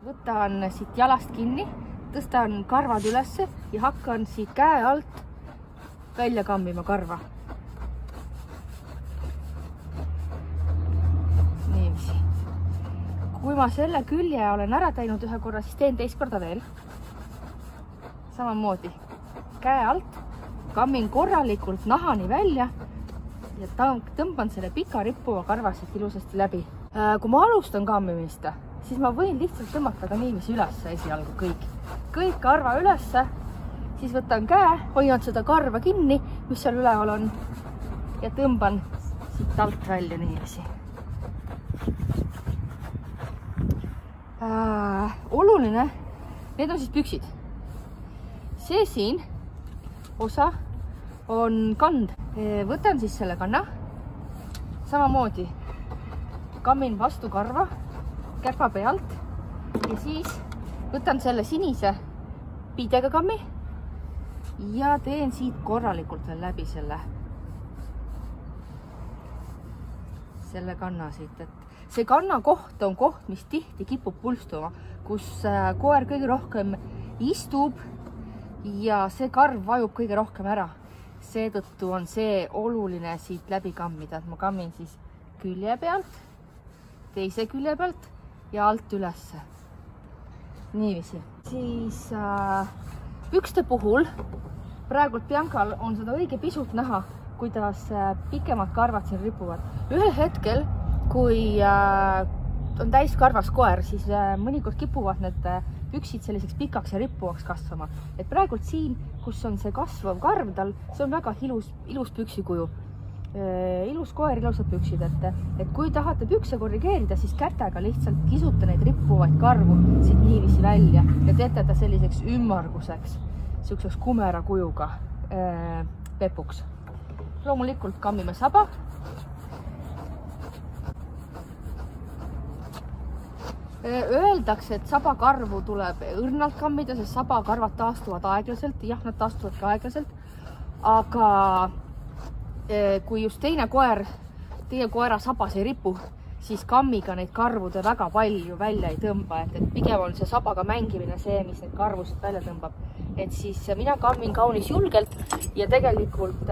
võtan siit jalast kinni, tõstan karvad ülesse ja hakkan siit käe alt välja kammima karva. Niiviisi. Kui ma selle külje olen ära teinud ühe korra, siis teen teist korda veel. Samamoodi käe alt, kammin korralikult nahani välja ja tõmban selle pika rippuva karva siit ilusasti läbi. Kui ma alustan kammimist, siis ma võin lihtsalt tõmmata ka niiviisi ülesse esialgu kõik karva ülesse, siis võtan käe, hoian seda karva kinni, mis seal üleval on ja tõmban siit alt välja niiviisi. Oluline, need on siis püksid. See siin osa on kand. Võtan siis selle kanna, samamoodi kammin vastu karva käpa pealt ja siis võtan selle sinise piidega kammi ja teen siit korralikult veel läbi selle kanna siit. Et see kanna koht on koht, mis tihti kipub pulstuma, kus koer kõige rohkem istub ja see karv vajub kõige rohkem ära. Seetõttu on see oluline siit läbi kammida, et ma kammin siis külje pealt, teise külje pealt ja alt ülesse. Niiviisi. Siis pükste puhul praegult Biancal on seda õige pisut näha, kuidas pikemad karvad siin ripuvad. Ühel hetkel, kui on täis karvas koer, siis mõnikord kipuvad need püksid selliseks pikaks ja rippuvaks kasvama. Et praegult siin, kus on see kasvav karv tal, see on väga ilus püksikuju. Ilus koer, ilusad püksid, et kui tahate pükse korrigeerida, siis kätega lihtsalt kisute neid rippuvaid karvu siit niiviisi välja ja teete ta selliseks ümmarguseks, selliseks kumera kujuga pepuks. Loomulikult kammime saba. Öeldakse, et sabakarvu tuleb õrnalt kammida, sest sabakarvad taastuvad aeglaselt. Jah, nad taastuvad ka aeglaselt, aga kui just teie koera sabas ei ripu, siis kammiga neid karvu te väga palju välja ei tõmba, et pigem on see sabaga mängimine see, mis neid karvusid välja tõmbab. Et siis mina kammin kaunis julgelt ja tegelikult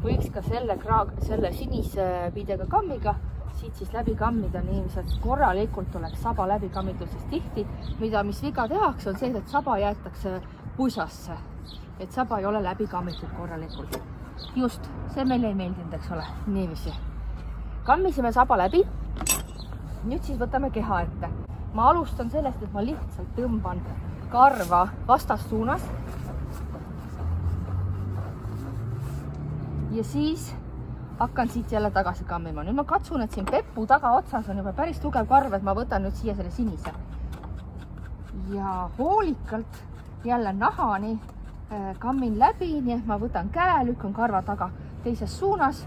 võiks ka selle sinise piidega kammiga siit siis läbi kammida niiviisi, et korralikult oleks saba läbi kammitud, sest tihti, mis viga tehakse, on see, et saba jäetakse pusasse, et saba ei ole läbi kammitud korralikult. Just, see meile ei meeldinud, eks ole, niiviisi. Kammisime saba läbi, nüüd siis võtame keha ette. Ma alustan sellest, et ma lihtsalt tõmban karva vastassuunas ja siis hakkan siit jälle tagasi kammima. Nüüd ma katsun, et siin pepu tagaotsas on juba päris tugev karv, et ma võtan nüüd siia selle sinise. Ja hoolikalt jälle nahani kammin läbi, nii et ma võtan käe, lükkan karva taga teises suunas,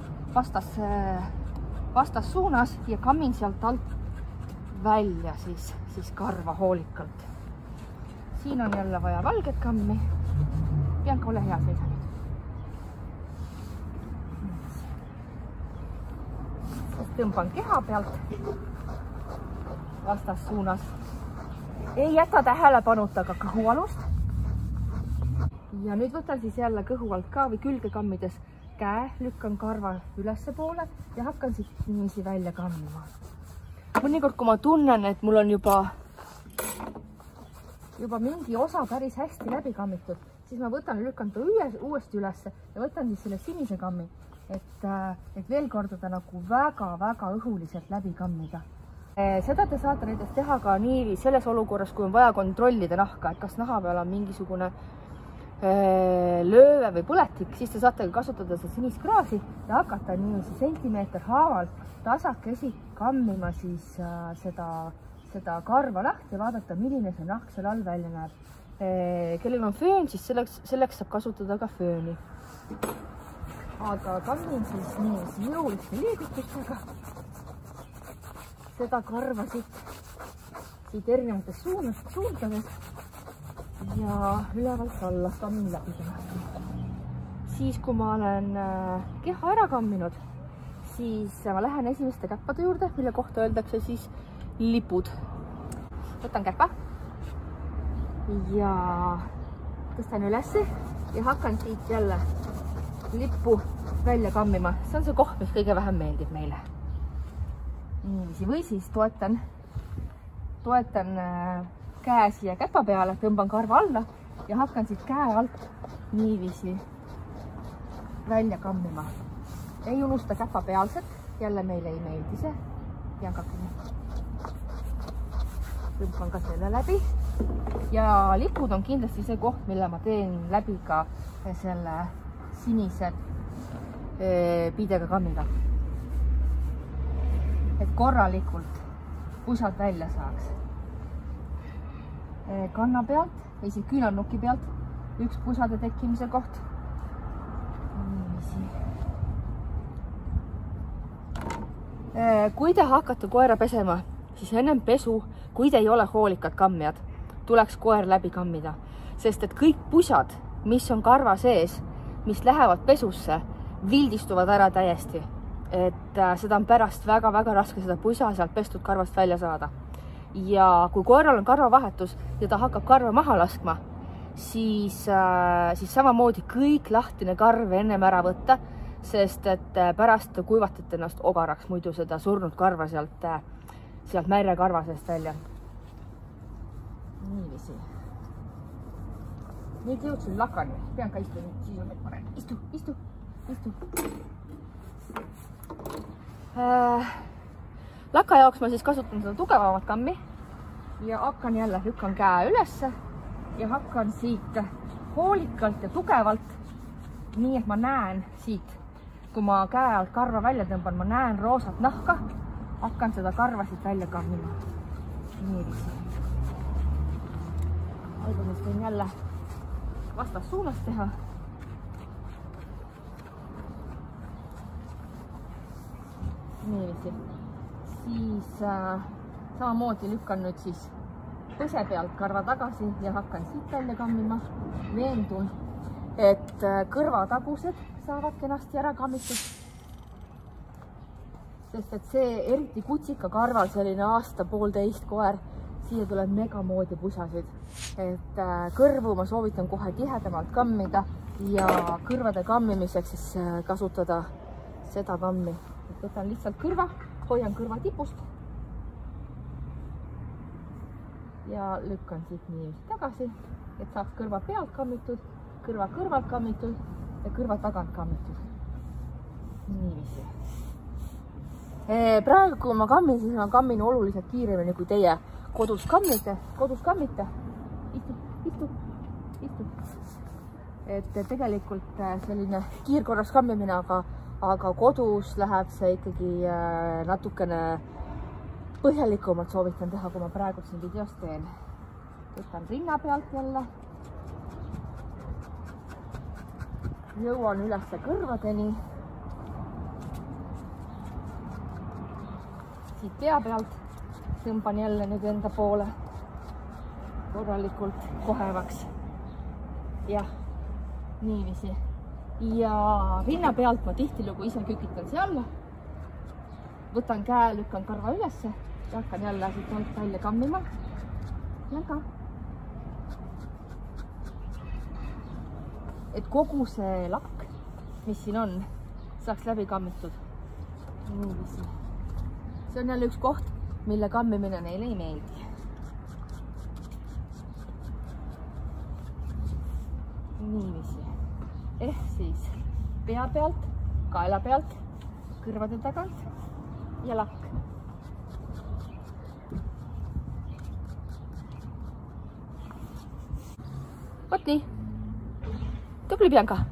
vastassuunas ja kammin sealt alt välja siis karva hoolikalt. Siin on jälle vaja valget kammi. Bianca, ole hea, seisa nüüd. Tõmban keha pealt vastassuunas. Ei jäta tähelepanuta ka kõhualust. Ja nüüd võtan siis jälle kõhu alt ka või külge kammides käe, lükkan karva ülesse poole ja hakkan siit niiviisi välja kammima. Mõnikord, kui ma tunnen, et mul on juba mingi osa päris hästi läbi kammitud, siis ma võtan ja lükkan ta uuesti ülesse ja võtan siis selle sinise kammi, et veel kordada nagu väga-väga õhuliselt läbi kammida. Seda te saate näiteks teha ka nii selles olukorras, kui on vaja kontrollida nahka, et kas naha peal on mingisugune lööve või põletik, siis te saate kasutada seda sinist kraasi ja hakata niiviisi sentimeeter haaval tasakesi kammima siis seda karva lahti ja vaadata, milline see nahk seal all välja näeb. Kellel on föön, siis selleks saab kasutada ka fööni. Aga kammin siis niiviisi jõuliste liigutustega seda karva siit erinevates suundades ja ülevalt alla kammin läbi. Siis, kui ma olen keha ära kamminud, siis ma lähen esimeste käppade juurde, mille kohta öeldakse siis lipud. võtan käpa ja tõstan ülesse ja hakkan siit jälle lippu välja kammima. See on see koht, mis kõige vähem meeldib meile. Niiviisi või siis toetan käe siia käpa peale, tõmban karva alla ja hakkan siit käe alt niiviisi välja kammima. Ei unusta käpa pealset, jälle meile ei meeldi see. Pean kakkima. Tõmban ka selle läbi. Ja lipud on kindlasti see koht, mille ma teen läbi ka selle sinise pidega kammiga. Et korralikult pusad välja saaks. Kanna pealt, või siis küünarnuki pealt üks pusade tekkimise koht. Kui te hakkate koera pesema, siis ennem pesu, kui te ei ole hoolikad kammijad, tuleks koer läbi kammida. Sest et kõik pusad, mis on karva sees, mis lähevad pesusse, vildistuvad ära täiesti. Et seda on pärast väga-väga raske seda pusa sealt pestud karvast välja saada. Ja kui koeral on karvavahetus ja ta hakkab karva maha laskma, siis samamoodi kõik lahtine karv ennem ära võtta, sest et pärast kuivatate ennast ogaraks muidu seda surnud karva sealt märjakarva seest välja. Niiviisi. Nüüd jõudsin lakani. Pean ka istuma, siis on need parem. Istu. Laka jaoks ma siis kasutan seda tugevamat kammi ja hakkan jälle, lükkan käe ülesse ja hakkan siit hoolikalt ja tugevalt, nii et ma näen siit, kui ma käe alt karva välja tõmban, ma näen roosat nahka, hakkan seda karva siit välja kammima. Niiviisi. Alguses võin jälle vastas suunas teha. Niiviisi. Siis samamoodi lükkan nüüd siis põse pealt karva tagasi ja hakkan siit välja kammima. Veendun, et kõrvatagused saavad kenasti ära kammitud. Sest et see eriti kutsika karval selline aasta-poolteist koer, siia tuleb megamoodi pusasid. Et kõrvu ma soovitan kohe tihedamalt kammida ja kõrvade kammimiseks siis kasutada seda kammi. Võtan lihtsalt kõrva, hoian kõrva tipust ja lükkan siit nii tagasi, et saaks kõrva pealt kammitud, kõrva kõrvalt kammitud ja kõrva tagant kammitud. Niiviisi. Praegu, kui ma kammin, siis ma kammin oluliselt kiiremini kui teie kodus kammite. Istu. Et tegelikult selline kiirkorras kammimine, aga kodus läheb see ikkagi natukene põhjalikumalt soovitan teha, kui ma praegu siin videos teen. Võtan rinna pealt jälle. Jõuan ülesse kõrvadeni. Siit pea pealt tõmban jälle nüüd enda poole korralikult kohevaks. Jah, niiviisi. Ja rinna pealt ma tihtilugu ise kükitan siia alla. Võtan käe, lükkan karva ülesse ja hakkan jälle siit alt välja kammima. Jäga. Et kogu see lakk, mis siin on, saaks läbi kammitud. Niiviisi. See on jälle üks koht, mille kammimine neile ei meeldi. Niiviisi. Ehk siis pea pealt, kaela pealt, kõrvade tagant ja lakk. Vot nii. Tubli Bianca!